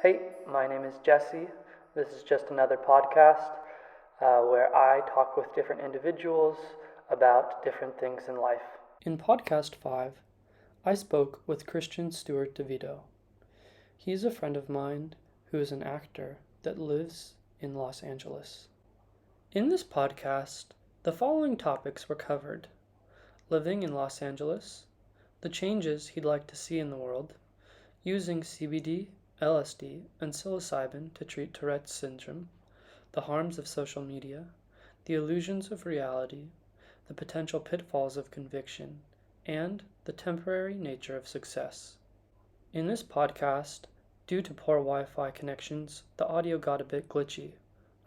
Hey, my name is Jesse. This is just another podcast where I talk with different individuals about different things in life. In podcast 5, I spoke with Christian Stuart Devito. He's a friend of mine who is an actor that lives in Los Angeles. In this podcast, the following topics were covered: living in Los Angeles, the changes he'd like to see in the world, using CBD, LSD, and psilocybin to treat Tourette's syndrome, the harms of social media, the illusions of reality, the potential pitfalls of conviction, and the temporary nature of success. In this podcast, due to poor Wi-Fi connections, the audio got a bit glitchy.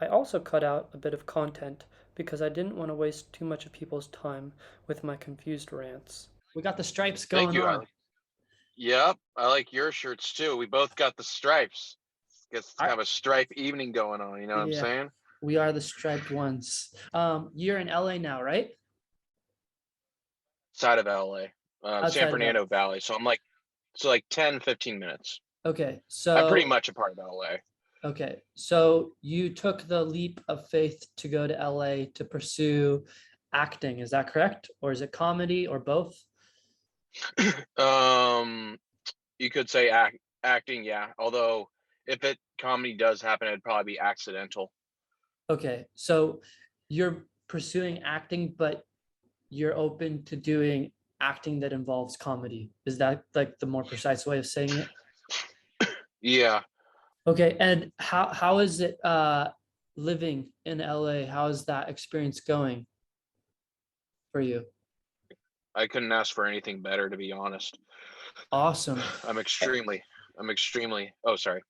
I also cut out a bit of content because I didn't want to waste too much of people's time with my confused rants. We got the stripes Thank going you. on. Yep, I like your shirts too. We both got the stripes. Guess kind of a stripe evening going on. You know what I'm Yeah. saying? We are the striped ones. You're in LA now, right? Side of LA, San Outside of LA. Fernando Valley. So I'm like, 10, 15 minutes. Okay, I'm pretty so much a part of LA. you took the leap of faith to go to LA to pursue acting. Is that correct? Or is it comedy or both? You could say acting, yeah. Although if it comedy does happen, it'd probably be accidental. Okay, so you're pursuing acting, but you're open to doing acting that involves comedy. Is that like the more precise way of saying it? Yeah, Okay, and how is it living in LA? How is that experience going for you? I couldn't ask for anything better, to be honest. Awesome. I'm extremely, Oh, sorry.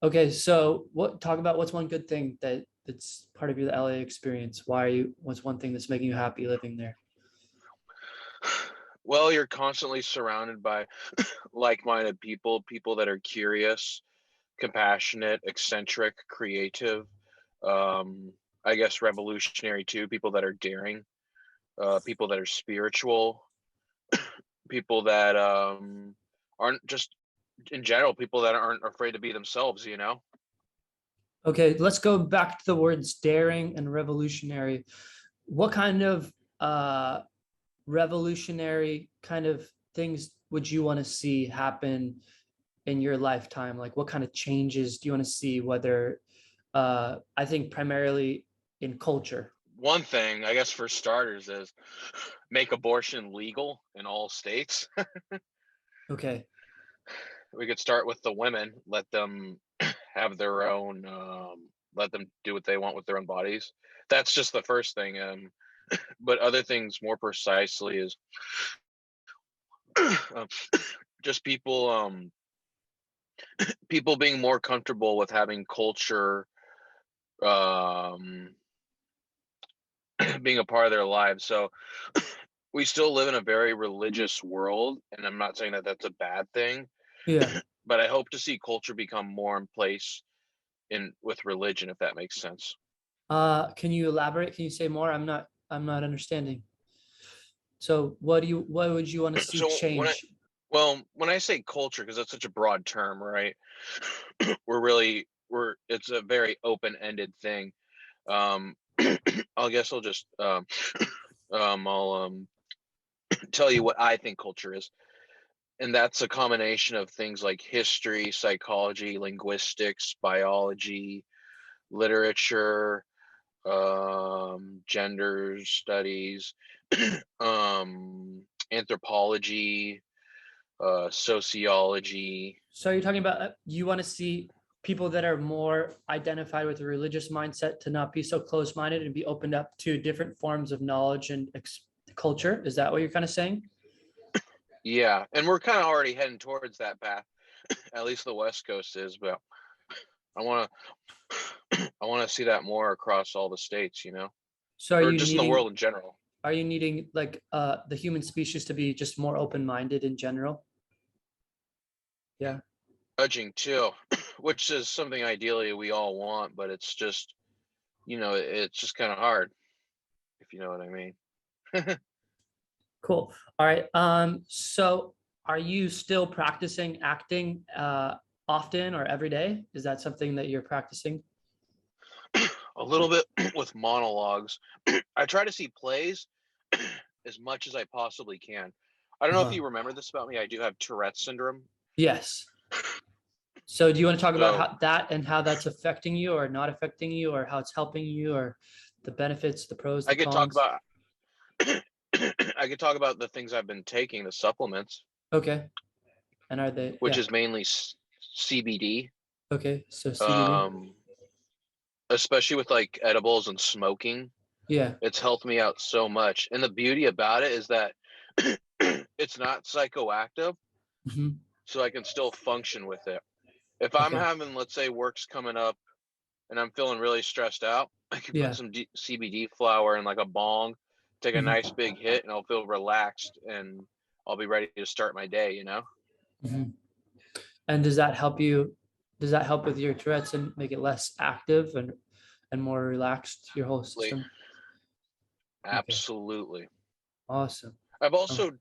Okay, so talk about what's one good thing that's part of your LA experience? What's one thing that's making you happy living there? Well, you're constantly surrounded by like-minded people that are curious, compassionate, eccentric, creative, um, I guess revolutionary too, people that are daring, people that are spiritual, people that aren't just in general, people that aren't afraid to be themselves, you know? Okay, let's go back to the words daring and revolutionary. What kind of revolutionary kind of things would you want to see happen in your lifetime? Like what kind of changes do you want to see, whether I think primarily in culture? One thing, I guess, for starters, is make abortion legal in all states. Okay. We could start with the women, let them have their own, let them do what they want with their own bodies. That's just the first thing. But other things more precisely is um, just people being more comfortable with having culture um, being a part of their lives. So we still live in a very religious world, and I'm not saying that that's a bad thing, Yeah. but I hope to see culture become more in place in with religion, if that makes sense. Can you elaborate? Can you say more? I'm not understanding. So what would you want to see So change? when I say culture, because that's such a broad term, right? We're it's a very open-ended thing. Um, I guess I'll just I'll tell you what I think culture is, and that's a combination of things like history, psychology, linguistics, biology, literature, gender studies, anthropology, sociology. So you're talking about you want to see people that are more identified with a religious mindset to not be so close-minded and be opened up to different forms of knowledge and culture. Is that what you're kind of saying? Yeah, and we're kind of already heading towards that path. At least the West Coast is, but I want to I want to see that more across all the states, you know, So or just in the world in general. are you needing like the human species to be just more open-minded in general? Yeah. Judging too, which is something ideally we all want, but it's just, it's just kind of hard, if you know what I mean. Cool. All right. So are you still practicing acting often or every day? Is that something that you're practicing? A little bit with monologues. I try to see plays as much as I possibly can. I don't know if Uh-huh. you remember this about me. I do have Tourette syndrome. Yes. So do you want to talk about So how that and how that's affecting you or not affecting you, or how it's helping you, or the benefits, the pros, the I could talk cons? about I could talk about the things I've been taking, the supplements, Okay. And are they, which yeah. is mainly CBD. Okay. So CBD. Um, Especially with like edibles and smoking, Yeah. it's helped me out so much. And the beauty about it is that it's not psychoactive, Hmm. so I can still function with it. If I'm Okay. having, let's say, work's coming up and I'm feeling really stressed out, I can put Yeah. some CBD flower in like a bong, take a nice Hmm. big hit, and I'll feel relaxed and I'll be ready to start my day, you know? Hmm. And does that help you? Does that help with your Tourette's and make it less active and more relaxed, your whole Like, system? Okay. absolutely. Awesome. I've Oh, also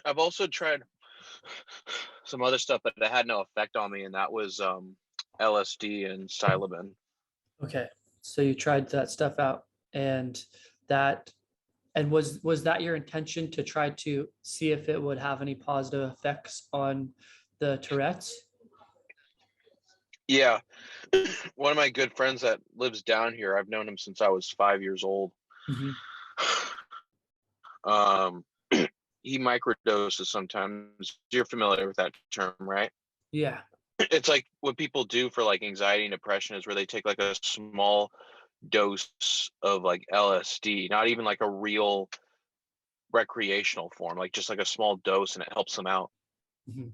I've also tried some other stuff, but it had no effect on me, and that was LSD and Psilocybin. okay. So you tried that stuff out, and that and was that your intention to try to see if it would have any positive effects on the Tourette's? Yeah, one of my good friends that lives down here, I've known him since I was 5 years old. Hmm. Um, he microdoses sometimes. You're familiar with that term, right? Yeah. It's like what people do for like anxiety and depression is where they take like a small dose of like LSD, not even like a real recreational form, like just like a small dose, and it helps them out. Mhm.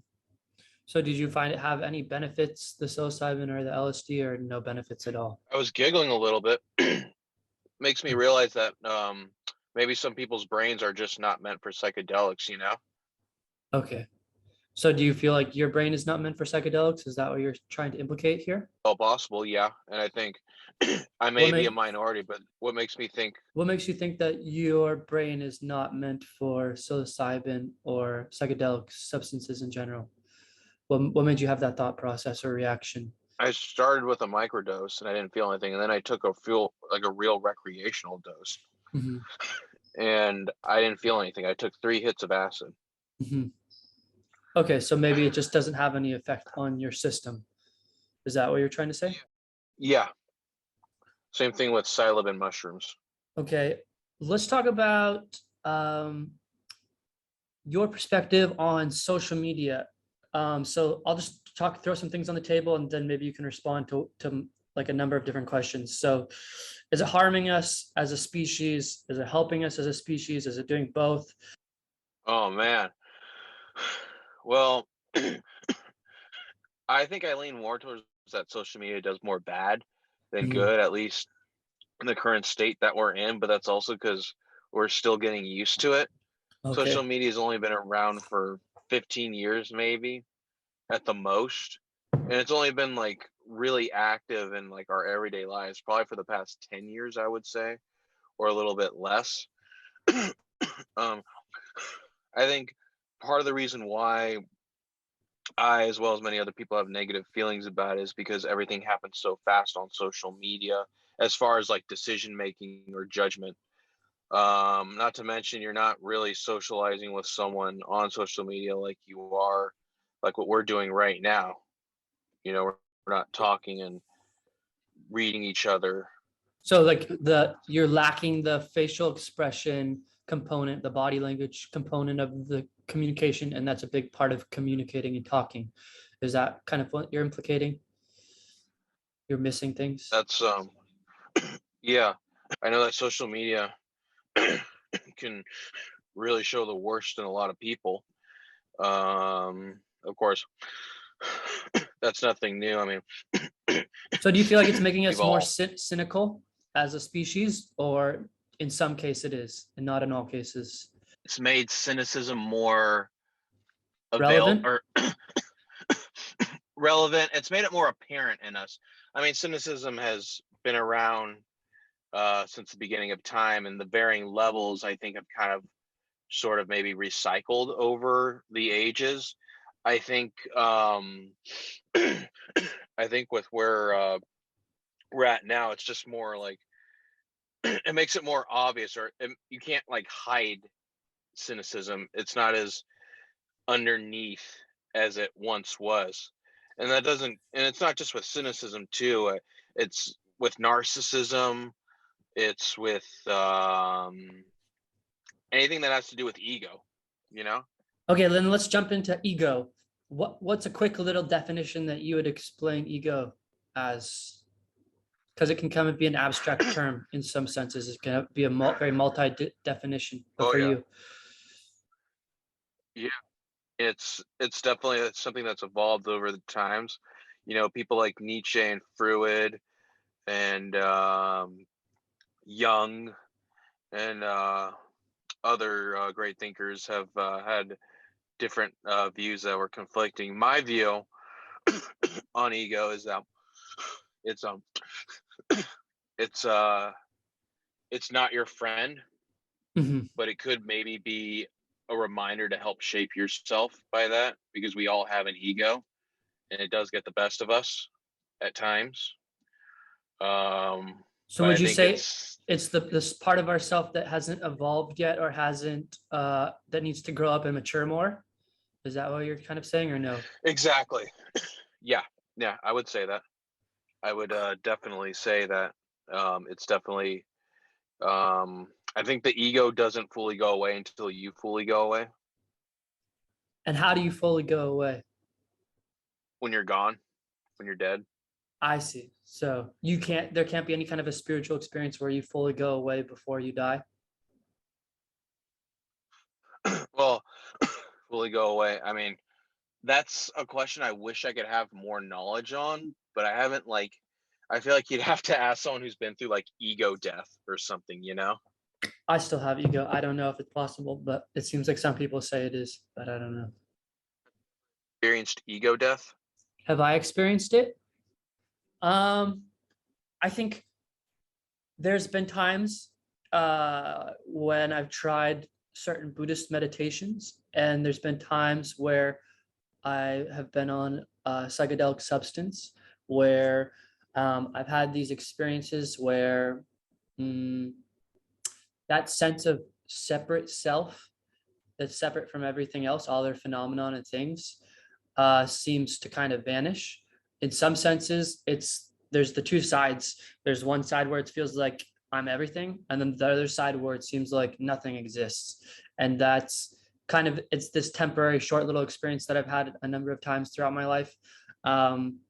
So did you find it have any benefits, the psilocybin or the LSD, or no benefits at all? I was giggling a little bit. Makes me realize that maybe some people's brains are just not meant for psychedelics, you know? Okay. So do you feel like your brain is not meant for psychedelics? Is that what you're trying to implicate here? All possible, yeah. And I think I What may be a make minority, but what makes me think, what makes you think that your brain is not meant for psilocybin or psychedelic substances in general? What made you have that thought process or reaction? I started with a microdose and I didn't feel anything, and then I took a feel like a real recreational dose Hmm. and I didn't feel anything. I took 3 hits of acid. Hmm. Okay, so maybe it just doesn't have any effect on your system. Is that what you're trying to say? Yeah, same thing with psilocybin mushrooms. Okay, let's talk about your perspective on social media. So I'll just throw some things on the table, and then maybe you can respond to like a number of different questions. So, is it harming us as a species? Is it helping us as a species? Is it doing both? Oh man. Well, I think I lean more towards that social media does more bad than Mhm. good, at least in the current state that we're in, but that's also because we're still getting used to it. Social Okay. media has only been around for 15 years, maybe at the most. And it's only been like really active in like our everyday lives, probably for the past 10 years, I would say, or a little bit less. um, I think part of the reason why I, as well as many other people, have negative feelings about it is because everything happens so fast on social media as far as like decision making or judgment. Not to mention, you're not really socializing with someone on social media like you are, like what we're doing right now. You know, we're not talking and reading each other. So like you're lacking the facial expression component, the body language component of the communication, and that's a big part of communicating and talking. Is that kind of what you're implicating? You're missing things? That's yeah. I know that social media can really show the worst in a lot of people. Of course, that's nothing new. I mean, So do you feel like it's making we've us more all cynical as a species, or in some case it is, and not in all cases? it's made cynicism more avail Relevant? or relevant. It's made it more apparent in us. I mean, cynicism has been around since the beginning of time, and the varying levels I think have kind of sort of maybe recycled over the ages. I think I think with where we're at now, it's just more like it makes it more obvious, or you can't like hide cynicism. It's not as underneath as it once was, and that doesn't. And it's not just with cynicism too. It's with narcissism. It's with anything that has to do with ego. You know. Okay, then let's jump into ego. What's a quick little definition that you would explain ego as? Because it can kind of be an abstract term in some senses. It can be a very multi-definition. But Oh for yeah. you, Yeah. It's definitely something that's evolved over the times. You know, people like Nietzsche and Freud and Jung and other great thinkers have had different views that were conflicting. My view on ego is that it's it's uh it's not your friend, mm-hmm. but it could maybe be a reminder to help shape yourself by that, because we all have an ego and it does get the best of us at times. So But would I you think say it's it's this part of ourself that hasn't evolved yet or hasn't that needs to grow up and mature more? Is that what you're kind of saying or no? exactly. Yeah. Yeah, I would say that. I would definitely say that it's definitely I think the ego doesn't fully go away until you fully go away. And how do you fully go away? When you're gone, when you're dead. I see. So there can't be any kind of a spiritual experience where you fully go away before you die. Well, fully go away. I mean, that's a question I wish I could have more knowledge on, but I haven't like I feel like you'd have to ask someone who's been through like ego death or something, you know? I still have ego. I don't know if it's possible, but it seems like some people say it is, but I don't know. Experienced ego death. Have I experienced it? Um, I think there's been times when I've tried certain Buddhist meditations, and there's been times where I have been on a psychedelic substance where I've had these experiences where mm, that sense of separate self that's separate from everything else, all their phenomenon and things, seems to kind of vanish. In some senses, there's the two sides. There's one side where it feels like I'm everything, and then the other side where it seems like nothing exists. And that's kind of it's this temporary, short little experience that I've had a number of times throughout my life. Um,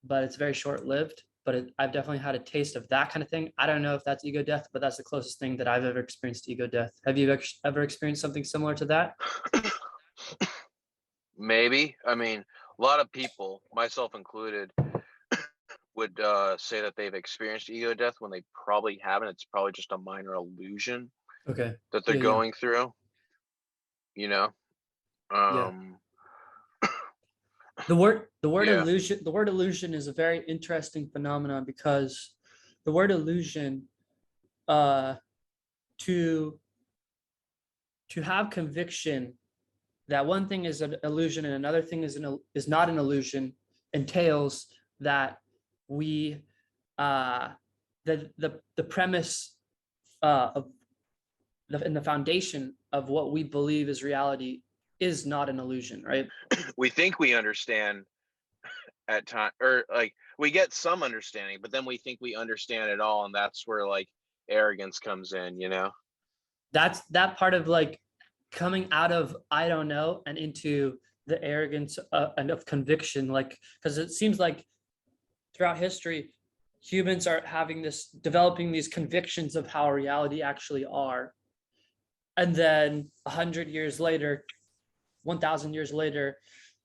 but it's very short lived. But I've definitely had a taste of that kind of thing. I don't know if that's ego death, but that's the closest thing that I've ever experienced to ego death. Have you ever experienced something similar to that? Maybe. I mean, a lot of people, myself included, would say that they've experienced ego death when they probably haven't. It's probably just a minor illusion Okay. that they're Yeah, yeah, going through, you know? yeah. Um, yeah. The word illusion is a very interesting phenomenon because the word illusion uh to to have conviction that one thing is an illusion and another thing is not an illusion entails that we uh the premise of and the foundation of what we believe is reality is not an illusion, right? We think we understand at time, or like we get some understanding, but then we think we understand it all, and that's where like arrogance comes in, you know? That's that part of like coming out of I don't know and into the arrogance and of conviction, like because it seems like throughout history humans are having this developing these convictions of how reality actually are, and then 100 years later, 1,000 years later,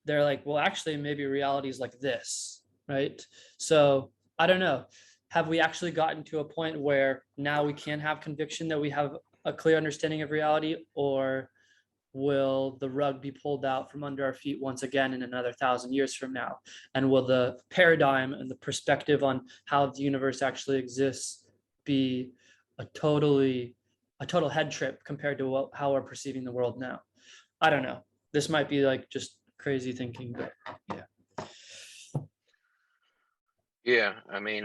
they're like, well, actually maybe reality is like this, right? So I don't know, have we actually gotten to a point where now we can have conviction that we have a clear understanding of reality, or will the rug be pulled out from under our feet once again in another 1,000 years from now? And will the paradigm and the perspective on how the universe actually exists be a total head trip compared to how we're perceiving the world now? I don't know. This might be like just crazy thinking, but Yeah, I mean,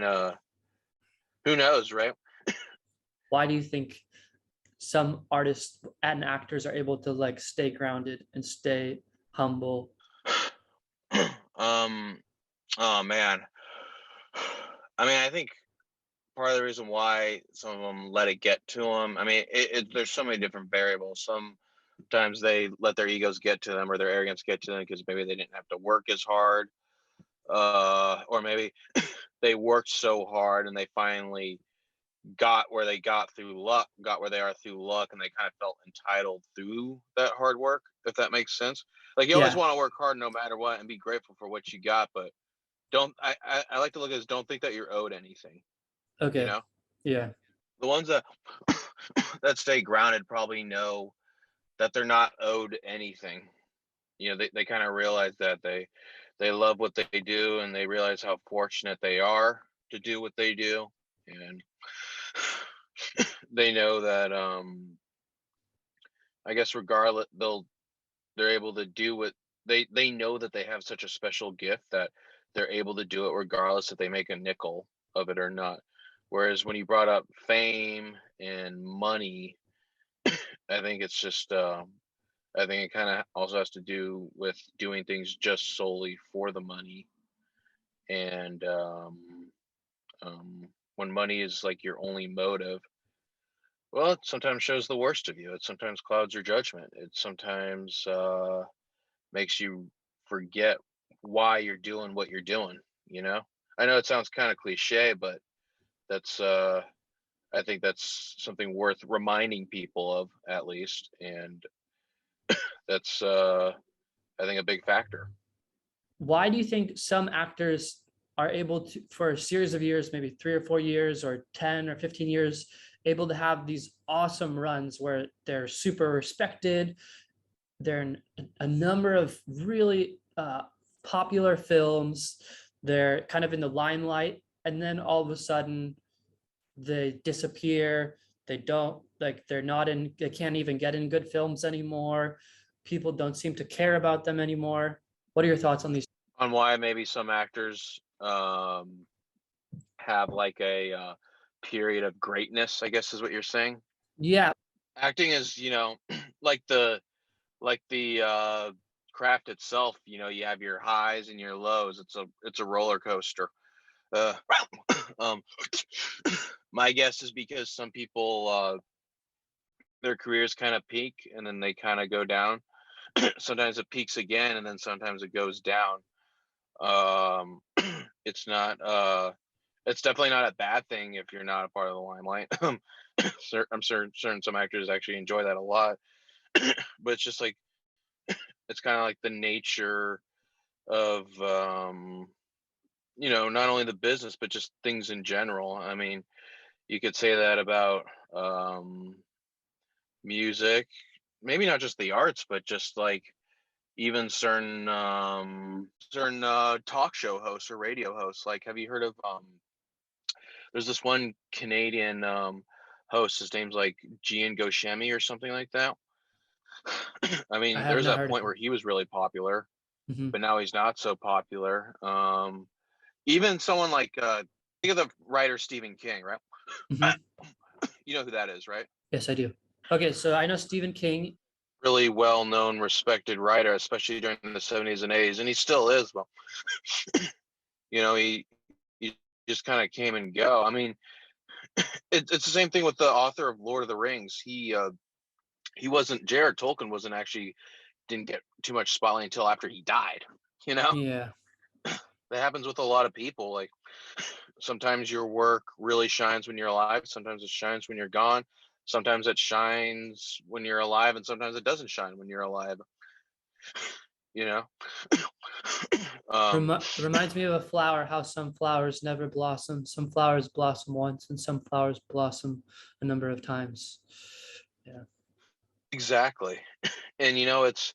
who knows, right? why do you think some artists and actors are able to like stay grounded and stay humble? Oh man. I mean, I think part of the reason why some of them let it get to them, I mean, there's so many different variables. Sometimes they let their egos get to them or their arrogance get to them because maybe they didn't have to work as hard, or maybe they worked so hard and they finally got where they got where they are through luck, and they kind of felt entitled through that hard work, if that makes sense. Like, you always Yeah. want to work hard no matter what and be grateful for what you got, but don't I like to look at this, don't think that you're owed anything, you Okay. know? Yeah. The ones that that stay grounded probably know that they're not owed anything. You know, they kind of realize that they love what they do, and they realize how fortunate they are to do what they do, and they know that I guess regardless they're able to do what they know that they have such a special gift that they're able to do it regardless if they make a nickel of it or not. Whereas when you brought up fame and money, I think it's just I think it kind of also has to do with doing things just solely for the money. And when money is like your only motive, well, it sometimes shows the worst of you. It sometimes clouds your judgment. It sometimes makes you forget why you're doing what you're doing, you know? I know it sounds kind of cliche, but that's I think that's something worth reminding people of, at least, and that's I think a big factor. Why do you think some actors are able to, for a series of years, maybe 3 or 4 years or 10 or 15 years, able to have these awesome runs where they're super respected? They're in a number of really popular films. They're kind of in the limelight, and then all of a sudden they disappear. They don't like, they're not in, they can't even get in good films anymore. People don't seem to care about them anymore. What are your thoughts on these? On why maybe some actors have like a period of greatness, I guess is what you're saying. Yeah. Acting is, you know, like the craft itself. You know, you have your highs and your lows. It's a roller coaster. Uh, um, my guess is because some people their careers kind of peak and then they kind of go down. Sometimes it peaks again and then sometimes it goes down. Um, it's not it's definitely not a bad thing if you're not a part of the limelight. I'm certain some actors actually enjoy that a lot, but it's just like it's kind of like the nature of you know, not only the business but just things in general. I mean, you could say that about music, maybe not just the arts, but just like even certain talk show hosts or radio hosts. Like, have you heard of there's this one Canadian host, his name's like Gian Goshemi or something like that. I I mean, have there's not a heard of point where him. he was really popular, Mhm. but now he's not so popular. Even someone like think of the writer Stephen King, right? Mhm. You know who that is, right? Yes, I do. Okay, so I know Stephen King. Really well known, respected writer, especially during the 70s and 80s, and he still is. Well, you know, he just kind of came and go. I mean, it's the same thing with the author of Lord of the Rings. He wasn't, Jared Tolkien wasn't actually, didn't get too much spotlight until after he died. You know, Yeah. that happens with a lot of people. Like, sometimes your work really shines when you're alive. Sometimes it shines when you're gone. Sometimes it shines when you're alive, and sometimes it doesn't shine when you're alive. You know, um, Reminds me of a flower, how some flowers never blossom. Some flowers blossom once, and some flowers blossom a number of times. Yeah. exactly. And you know, it's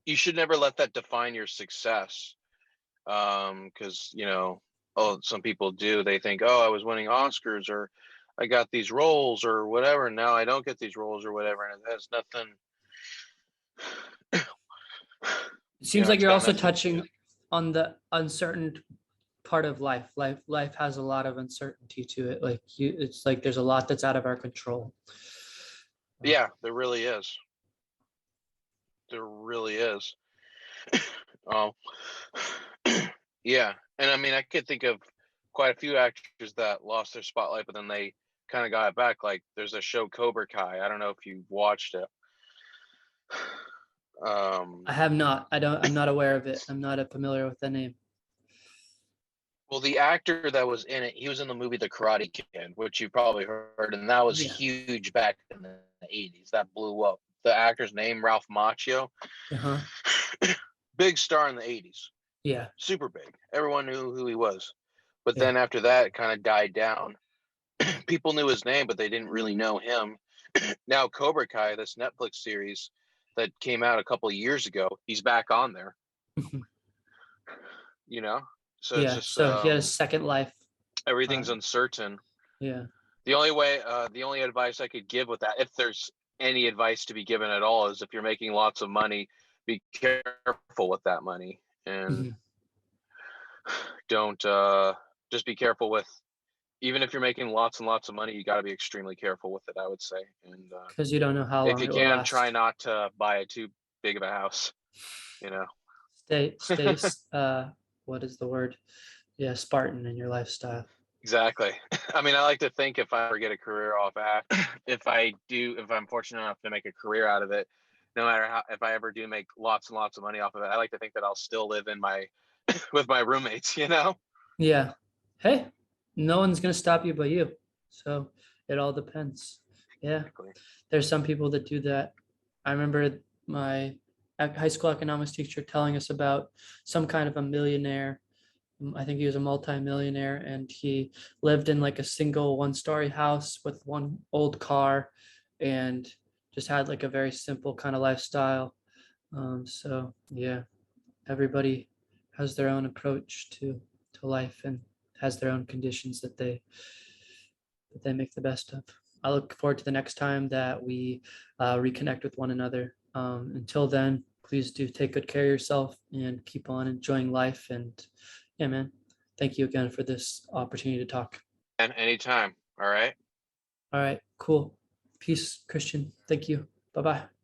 you should never let that define your success. Because you know, oh, some people do. They think, oh, I was winning Oscars, or I got these roles, or whatever. And now I don't get these roles, or whatever, and it has nothing. It seems like It's you're kind also of, touching on the uncertain part of life. Life has a lot of uncertainty to it. Like it's like there's a lot that's out of our control. yeah, there really is. There really is. Um, yeah, and I mean, I could think of quite a few actors that lost their spotlight, but then they kind of got it back. Like there's a show Cobra Kai. I don't know if you've watched it. I have not. I'm not aware of it. I'm not familiar with the name. Well, the actor that was in it, he was in the movie The Karate Kid, which you probably heard, and that was Yeah. huge back in the 80s. That blew up. The actor's name, Ralph Macchio, Uh-huh. big star in the 80s, Yeah. super big. Everyone knew who he was. But Yeah. then after that, it kind of died down. People knew his name, but they didn't really know him. Now, Cobra Kai, this Netflix series that came out a couple of years ago, he's back on there, you know? So it's Yeah. just So he had a second life. everything's uncertain. Yeah. The only advice I could give with that, if there's any advice to be given at all, is if you're making lots of money, be careful with that money, and Mhm. don't just be careful with, even if you're making lots and lots of money, you got to be extremely careful with it, I would say. And Because you don't know how if long you it will can, try last. not to buy a too big of a house, you know. Stay what is the word? Yeah, Spartan in your lifestyle. Exactly. I mean, I like to think if I ever get a career off act, if I'm fortunate enough to make a career out of it, no matter how, if I ever do make lots and lots of money off of it, I like to think that I'll still live in my, with my roommates, you know? Yeah. Hey, no one's gonna stop you but you. So it all depends. Yeah. Exactly. There's some people that do that. I remember my high school economics teacher telling us about some kind of a millionaire. I think he was a multi-millionaire and he lived in like a single one-story house with one old car and just had like a very simple kind of lifestyle. So yeah, everybody has their own approach to life and has their own conditions that they make the best of. I look forward to the next time that we reconnect with one another. Until then, please do take good care of yourself and keep on enjoying life. And yeah, man, thank you again for this opportunity to talk. And anytime. All right. All right, cool. Peace, Christian. Thank you. Bye bye.